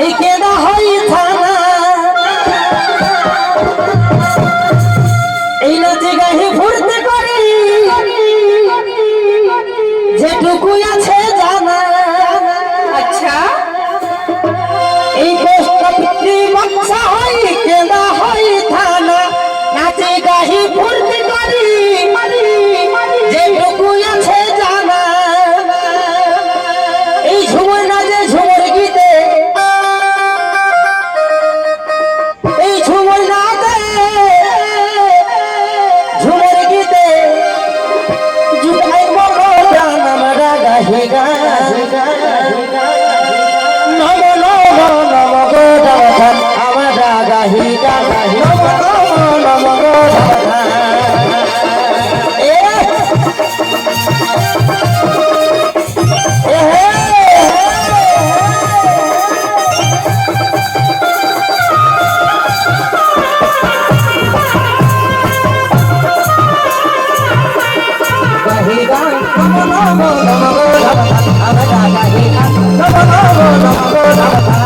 এই কেদা হই থানা এই নাচে গাহি ফুরতে করি যেটুকু আছে জানা। আচ্ছা এই কষ্ট পিতৃ বাচ্চা হই কেদা হই থানা নাচে গাহি ফুরতে করি যেটুকু আছে জানা। এই ঝুমুর নাচে ঝুমুর গীতে এই ঝুমুর নাচে ঝুমুর গীতে জুটাই বড় গান আমরা গাহি গান নম নম নম গো জগধান আমরা গাহি গান নম নম নম গো জগধান। গাহি গান নম নম নম গো জগধান আমরা গাহি গান নম নম নম গো জগধান।